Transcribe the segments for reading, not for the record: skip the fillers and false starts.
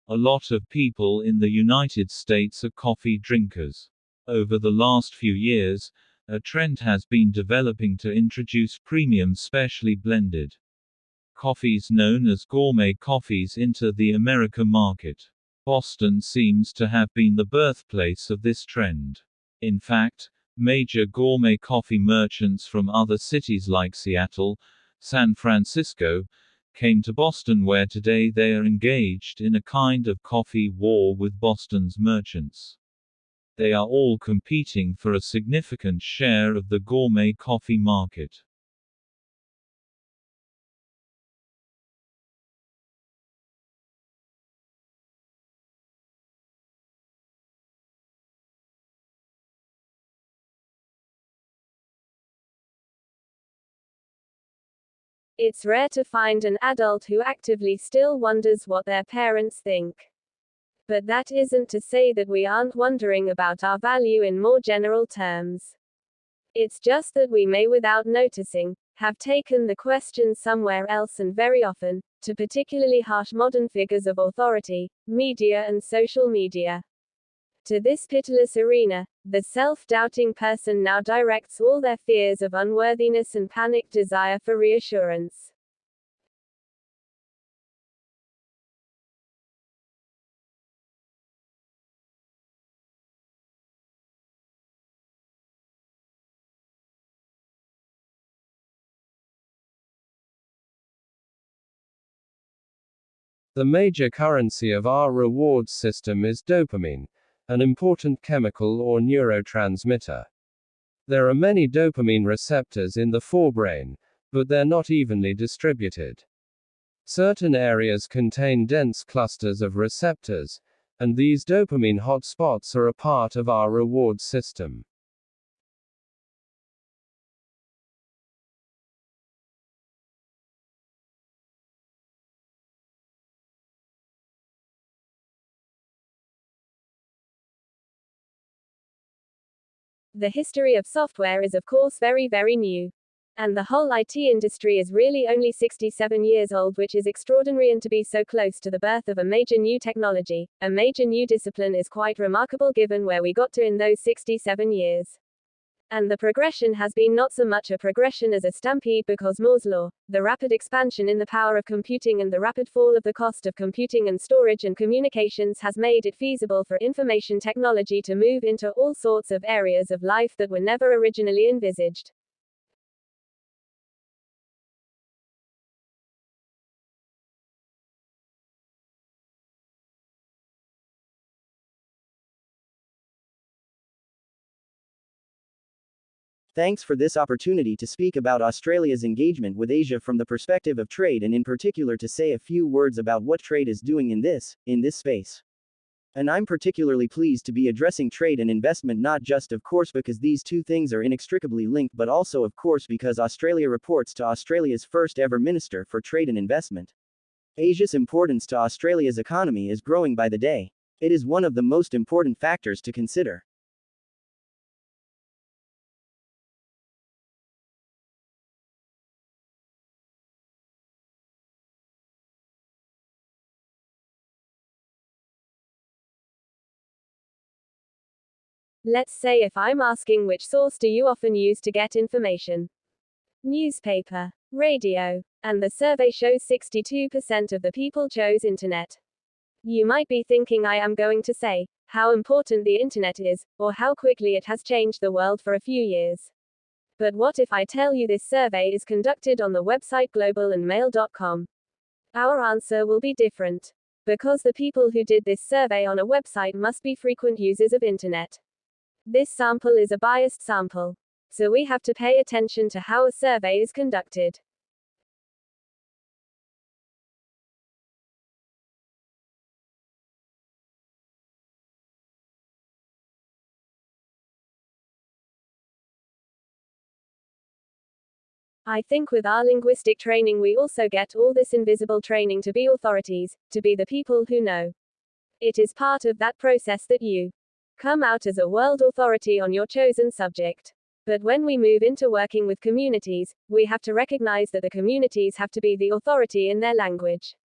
A lot of people in the United States are coffee drinkers. Over the last few years, a trend has been developing to introduce premium specially blended coffees known as gourmet coffees into the American market. Boston seems to have been the birthplace of this trend. In fact, major gourmet coffee merchants from other cities like Seattle, San Francisco, came to Boston, where today they are engaged in a kind of coffee war with Boston's merchants. They are all competing for a significant share of the gourmet coffee market. It's rare to find an adult who actively still wonders what their parents think. But that isn't to say that we aren't wondering about our value in more general terms. It's just that we may, without noticing, have taken the question somewhere else, and very often, to particularly harsh modern figures of authority, media and social media. To this pitiless arena, the self-doubting person now directs all their fears of unworthiness and panicked desire for reassurance. The major currency of our rewards system is dopamine, an important chemical or neurotransmitter. There are many dopamine receptors in the forebrain, but they're not evenly distributed. Certain areas contain dense clusters of receptors, and these dopamine hotspots are a part of our reward system. The history of software is of course very, very new. And the whole IT industry is really only 67 years old, which is extraordinary, and to be so close to the birth of a major new technology, a major new discipline, is quite remarkable given where we got to in those 67 years. And the progression has been not so much a progression as a stampede, because Moore's law, the rapid expansion in the power of computing and the rapid fall of the cost of computing and storage and communications has made it feasible for information technology to move into all sorts of areas of life that were never originally envisaged. Thanks for this opportunity to speak about Australia's engagement with Asia from the perspective of trade, and in particular to say a few words about what trade is doing in this space. And I'm particularly pleased to be addressing trade and investment, not just of course because these two things are inextricably linked, but also of course because Australia reports to Australia's first ever Minister for Trade and Investment. Asia's importance to Australia's economy is growing by the day. It is one of the most important factors to consider. Let's say if I'm asking which source do you often use to get information? Newspaper, radio, and the survey shows 62% of the people chose internet. You might be thinking I am going to say how important the internet is, or how quickly it has changed the world for a few years. But what if I tell you this survey is conducted on the website globalandmail.com? Our answer will be different. Because the people who did this survey on a website must be frequent users of internet. This sample is a biased sample. So we have to pay attention to how a survey is conducted. I think with our linguistic training we also get all this invisible training to be authorities, to be the people who know. It is part of that process that you come out as a world authority on your chosen subject. But when we move into working with communities, we have to recognize that the communities have to be the authority in their language.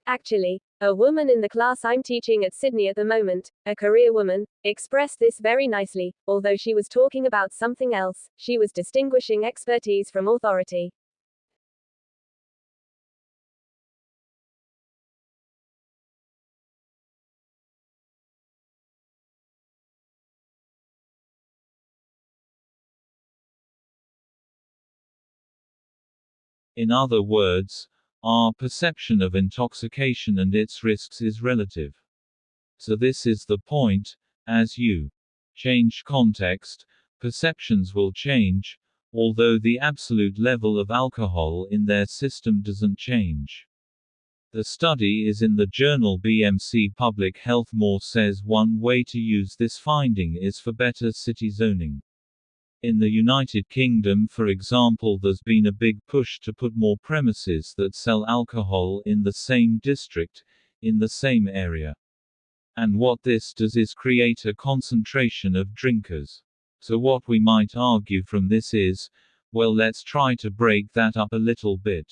Actually, A woman in the class I'm teaching at Sydney at the moment, a career woman, expressed this very nicely. Although she was talking about something else, she was distinguishing expertise from authority. In other words, our perception of intoxication and its risks is relative. So this is the point: as you change context, perceptions will change, although the absolute level of alcohol in their system doesn't change. The study is in the journal BMC Public Health. Moore says one way to use this finding is for better city zoning. In the United Kingdom, for example, there's been a big push to put more premises that sell alcohol in the same district, in the same area. And what this does is create a concentration of drinkers. So what we might argue from this is, well, let's try to break that up a little bit.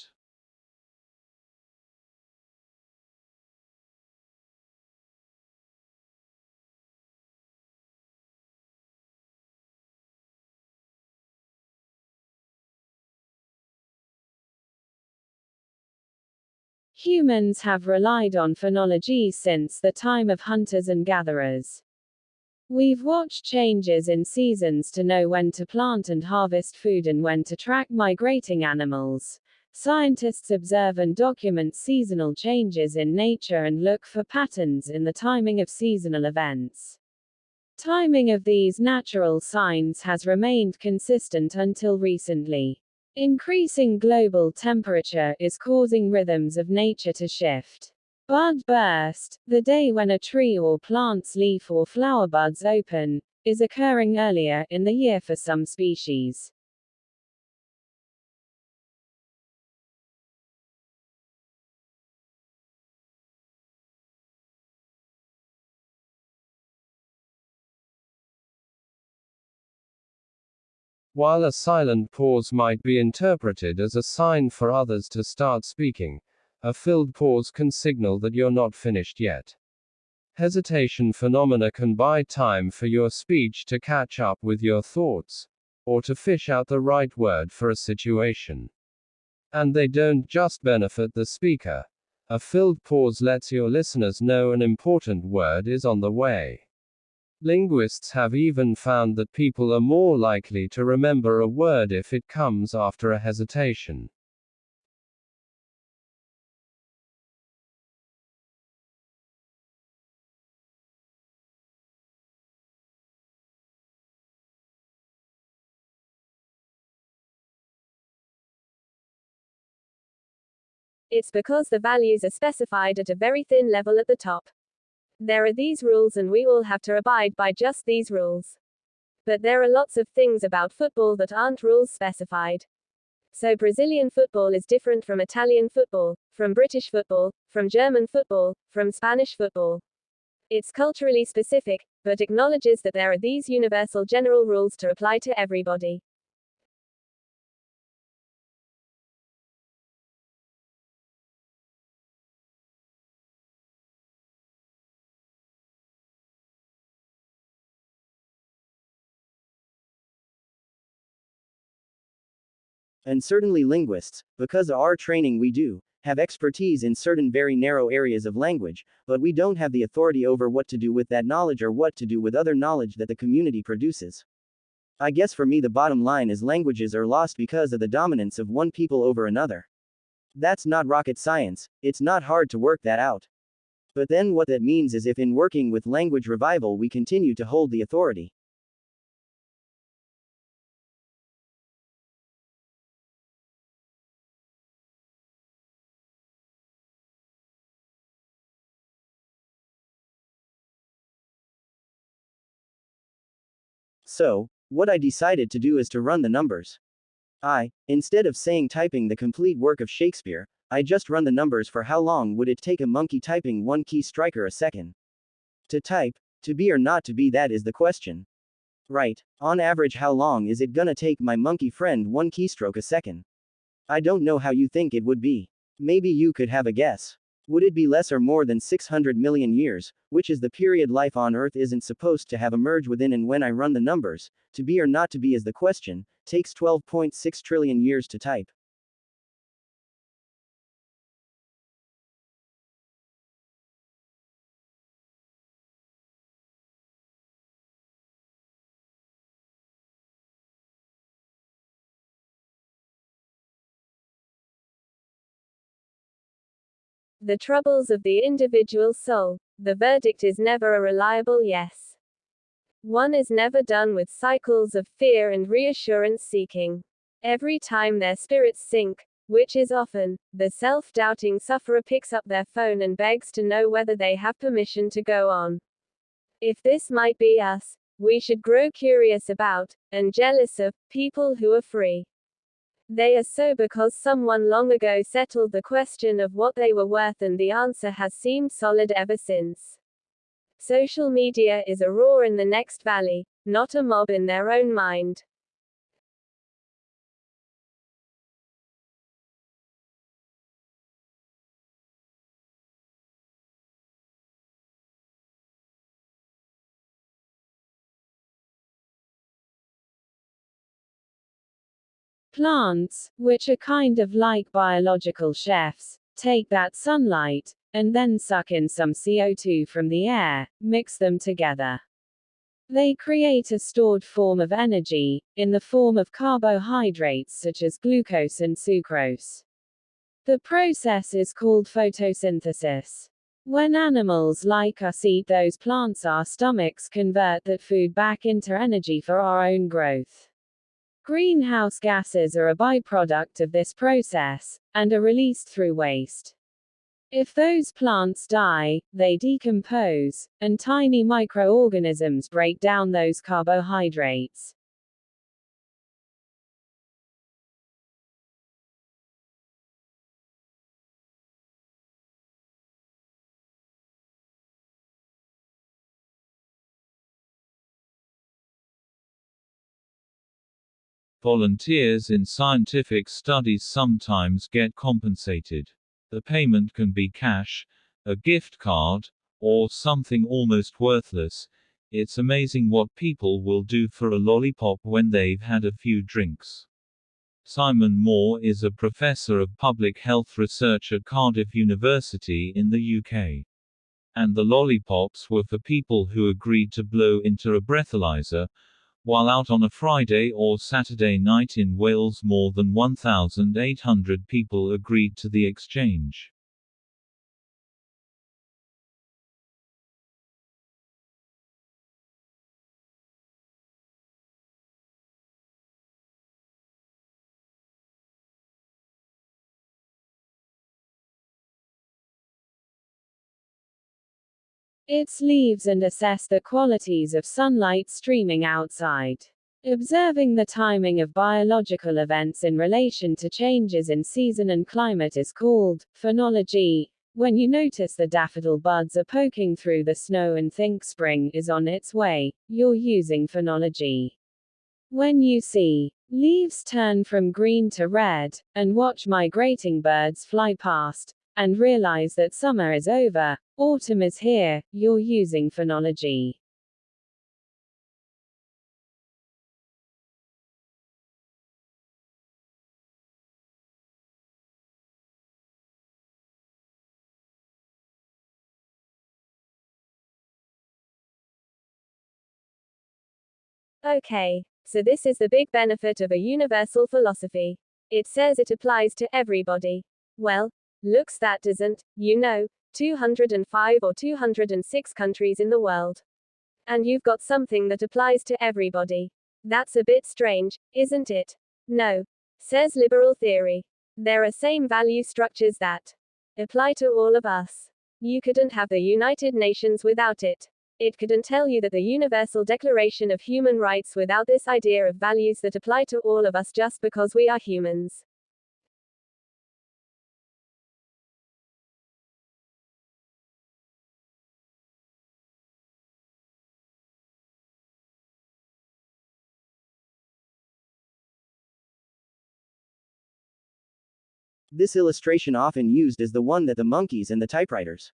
Humans have relied on phenology since the time of hunters and gatherers. We've watched changes in seasons to know when to plant and harvest food and when to track migrating animals. Scientists observe and document seasonal changes in nature and look for patterns in the timing of seasonal events. Timing of these natural signs has remained consistent until recently. Increasing global temperature is causing rhythms of nature to shift. Bud burst, the day when a tree or plant's leaf or flower buds open, is occurring earlier in the year for some species. While a silent pause might be interpreted as a sign for others to start speaking, a filled pause can signal that you're not finished yet. Hesitation phenomena can buy time for your speech to catch up with your thoughts, or to fish out the right word for a situation. And they don't just benefit the speaker. A filled pause lets your listeners know an important word is on the way. Linguists have even found that people are more likely to remember a word if it comes after a hesitation. It's because the values are specified at a very thin level at the top. There are these rules and we all have to abide by just these rules. But there are lots of things about football that aren't rules specified. So Brazilian football is different from Italian football, from British football, from German football, from Spanish football. It's culturally specific, but acknowledges that there are these universal general rules to apply to everybody. And certainly linguists, because of our training we do, have expertise in certain very narrow areas of language, but we don't have the authority over what to do with that knowledge or what to do with other knowledge that the community produces. I guess for me the bottom line is languages are lost because of the dominance of one people over another. That's not rocket science, it's not hard to work that out. But then what that means is if in working with language revival we continue to hold the authority. So, what I decided to do is to run the numbers. Instead of typing the complete work of Shakespeare, I just run the numbers for how long would it take a monkey typing one key striker a second. To type, to be or not to be, that is the question. Right, on average how long is it gonna take my monkey friend one keystroke a second? I don't know how you think it would be. Maybe you could have a guess. Would it be less or more than 600 million years, which is the period life on Earth isn't supposed to have emerged within? And when I run the numbers, to be or not to be is the question, takes 12.6 trillion years to type. The troubles of the individual soul. The verdict is never a reliable yes. One is never done with cycles of fear and reassurance seeking. Every time their spirits sink, which is often, the self-doubting sufferer picks up their phone and begs to know whether they have permission to go on. If this might be us, we should grow curious about, and jealous of, people who are free. They are so because someone long ago settled the question of what they were worth, and the answer has seemed solid ever since. Social media is a roar in the next valley, not a mob in their own mind. Plants, which are kind of like biological chefs, take that sunlight, and then suck in some CO2 from the air, mix them together. They create a stored form of energy, in the form of carbohydrates such as glucose and sucrose. The process is called photosynthesis. When animals like us eat those plants, our stomachs convert that food back into energy for our own growth. Greenhouse gases are a byproduct of this process, and are released through waste. If those plants die, they decompose, and tiny microorganisms break down those carbohydrates. Volunteers in scientific studies sometimes get compensated. The payment can be cash, a gift card, or something almost worthless. It's amazing what people will do for a lollipop when they've had a few drinks. Simon Moore is a professor of public health research at Cardiff University in the UK. And the lollipops were for people who agreed to blow into a breathalyzer. While out on a Friday or Saturday night in Wales, more than 1,800 people agreed to the exchange. Its leaves and assess the qualities of sunlight streaming outside. Observing the timing of biological events in relation to changes in season and climate is called phenology. When you notice the daffodil buds are poking through the snow and think spring is on its way, you're using phenology. When you see leaves turn from green to red, and watch migrating birds fly past, and realize that summer is over, autumn is here, you're using phenology. Okay, so this is the big benefit of a universal philosophy. It says it applies to everybody. Well, looks that doesn't, 205 or 206 countries in the world. And you've got something that applies to everybody. That's a bit strange, isn't it? No, says liberal theory. There are same value structures that apply to all of us. You couldn't have the United Nations without it. It couldn't tell you that the Universal Declaration of Human Rights without this idea of values that apply to all of us just because we are humans. This illustration often used is the one that the monkeys and the typewriters.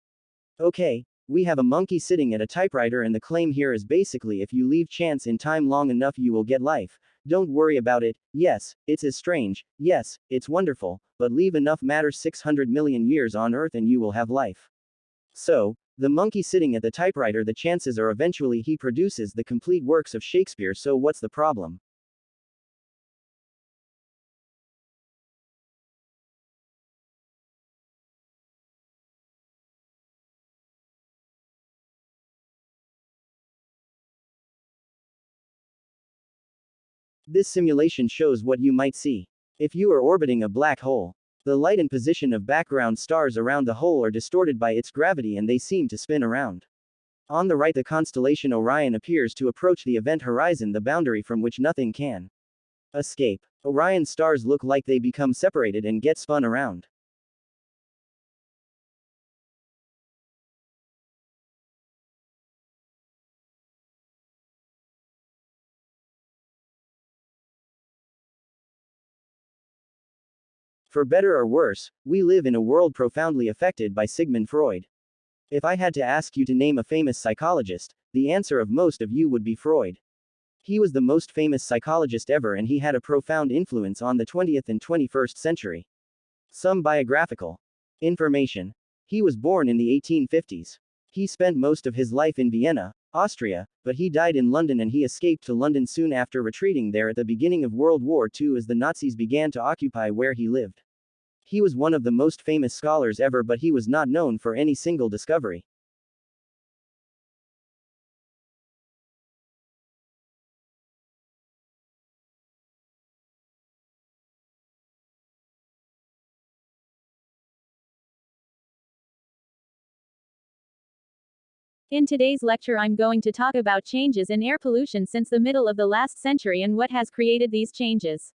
Okay, we have a monkey sitting at a typewriter, and the claim here is basically if you leave chance in time long enough you will get life. Don't worry about it. Yes, it's as strange. Yes, it's wonderful, but leave enough matter 600 million years on Earth and you will have life. So, the monkey sitting at the typewriter, the chances are eventually he produces the complete works of Shakespeare, so what's the problem? This simulation shows what you might see. If you are orbiting a black hole, the light and position of background stars around the hole are distorted by its gravity and they seem to spin around. On the right, the constellation Orion appears to approach the event horizon, the boundary from which nothing can escape. Orion's stars look like they become separated and get spun around. For better or worse, we live in a world profoundly affected by Sigmund Freud. If I had to ask you to name a famous psychologist, the answer of most of you would be Freud. He was the most famous psychologist ever, and he had a profound influence on the 20th and 21st century. Some biographical information. He was born in the 1850s. He spent most of his life in Vienna, Austria, but he died in London, and he escaped to London soon after, retreating there at the beginning of World War II as the Nazis began to occupy where he lived. He was one of the most famous scholars ever, but he was not known for any single discovery. In today's lecture, I'm going to talk about changes in air pollution since the middle of the last century and what has created these changes.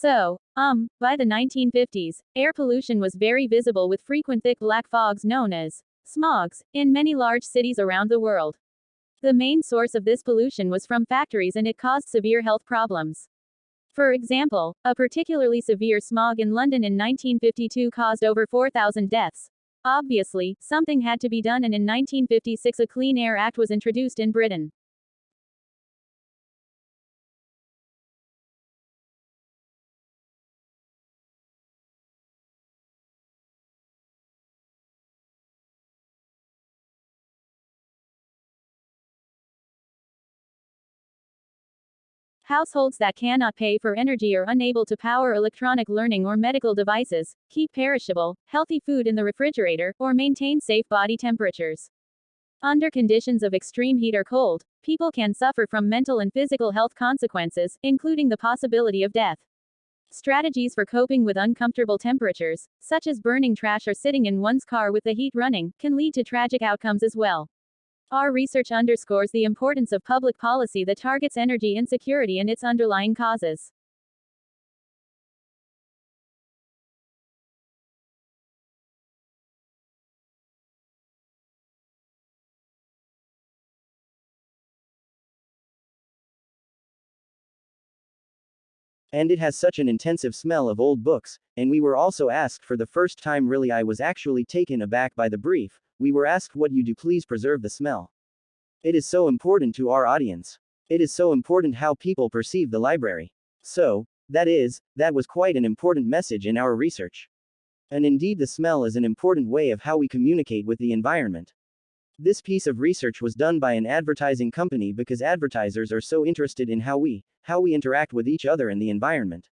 By the 1950s, air pollution was very visible with frequent thick black fogs known as smogs in many large cities around the world. The main source of this pollution was from factories, and it caused severe health problems. For example, a particularly severe smog in London in 1952 caused over 4,000 deaths. Obviously, something had to be done, and in 1956 a Clean Air Act was introduced in Britain. Households that cannot pay for energy or unable to power electronic learning or medical devices, keep perishable, healthy food in the refrigerator, or maintain safe body temperatures. Under conditions of extreme heat or cold, people can suffer from mental and physical health consequences, including the possibility of death. Strategies for coping with uncomfortable temperatures, such as burning trash or sitting in one's car with the heat running, can lead to tragic outcomes as well. Our research underscores the importance of public policy that targets energy insecurity and its underlying causes. And it has such an intensive smell of old books, and we were also asked for the first time, really I was actually taken aback by the brief. We were asked, what you do, please preserve the smell. It is so important to our audience. It is so important how people perceive the library. So, that was quite an important message in our research. And indeed, the smell is an important way of how we communicate with the environment. This piece of research was done by an advertising company because advertisers are so interested in how we interact with each other and the environment.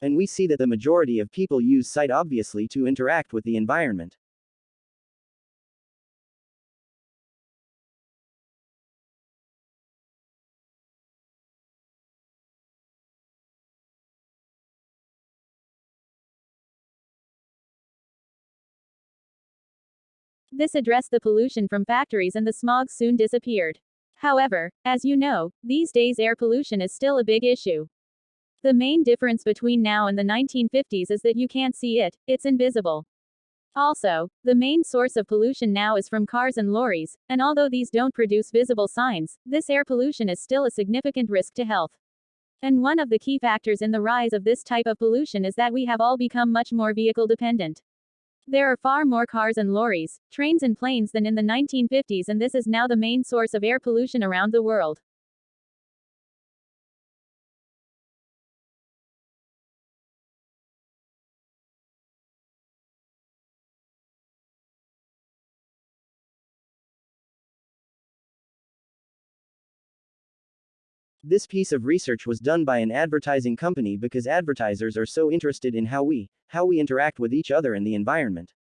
And we see that the majority of people use sight obviously to interact with the environment. This addressed the pollution from factories, and the smog soon disappeared. However, as you know, these days air pollution is still a big issue. The main difference between now and the 1950s is that you can't see it, it's invisible. Also, the main source of pollution now is from cars and lorries, and although these don't produce visible signs, this air pollution is still a significant risk to health. And one of the key factors in the rise of this type of pollution is that we have all become much more vehicle dependent. There are far more cars and lorries, trains and planes than in the 1950s, and this is now the main source of air pollution around the world. This piece of research was done by an advertising company because advertisers are so interested in how we interact with each other and the environment.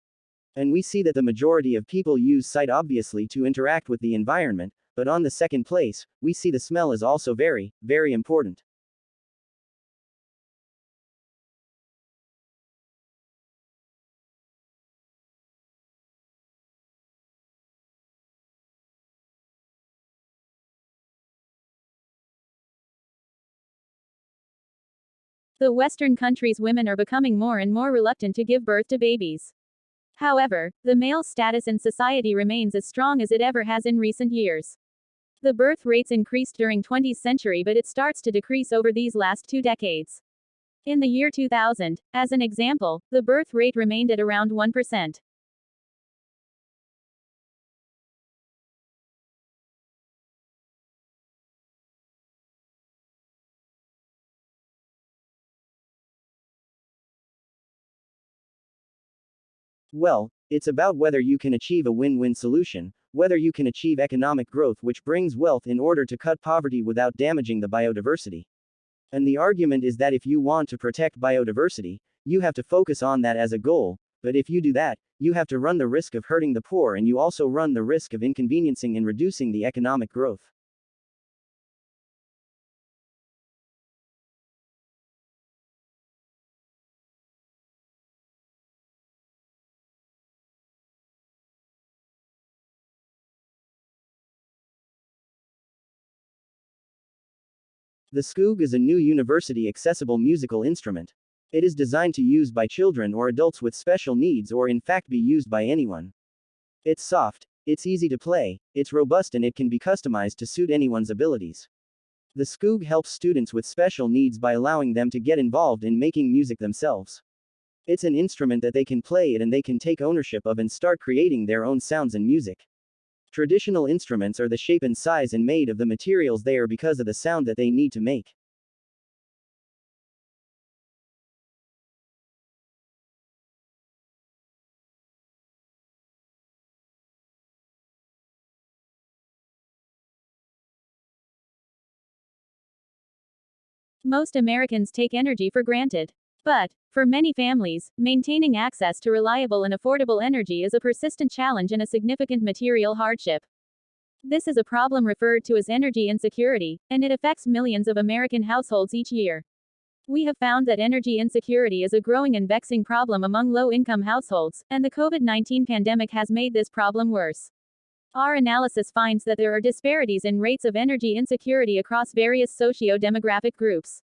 And we see that the majority of people use sight obviously to interact with the environment, but on the second place, we see the smell is also very, very important. The Western countries' women are becoming more and more reluctant to give birth to babies. However, the male status in society remains as strong as it ever has in recent years. The birth rates increased during 20th century, but it starts to decrease over these last 2 decades. In the year 2000, as an example, the birth rate remained at around 1%. Well, it's about whether you can achieve a win-win solution, whether you can achieve economic growth which brings wealth in order to cut poverty without damaging the biodiversity. And the argument is that if you want to protect biodiversity, you have to focus on that as a goal, but if you do that, you have to run the risk of hurting the poor and you also run the risk of inconveniencing and reducing the economic growth. The Skoog is a new university-accessible musical instrument. It is designed to use by children or adults with special needs or in fact be used by anyone. It's soft, it's easy to play, it's robust and it can be customized to suit anyone's abilities. The Skoog helps students with special needs by allowing them to get involved in making music themselves. It's an instrument that they can play it and they can take ownership of and start creating their own sounds and music. Traditional instruments are the shape and size and made of the materials they are because of the sound that they need to make. Most Americans take energy for granted. But, for many families, maintaining access to reliable and affordable energy is a persistent challenge and a significant material hardship. This is a problem referred to as energy insecurity, and it affects millions of American households each year. We have found that energy insecurity is a growing and vexing problem among low-income households, and the COVID-19 pandemic has made this problem worse. Our analysis finds that there are disparities in rates of energy insecurity across various socio-demographic groups.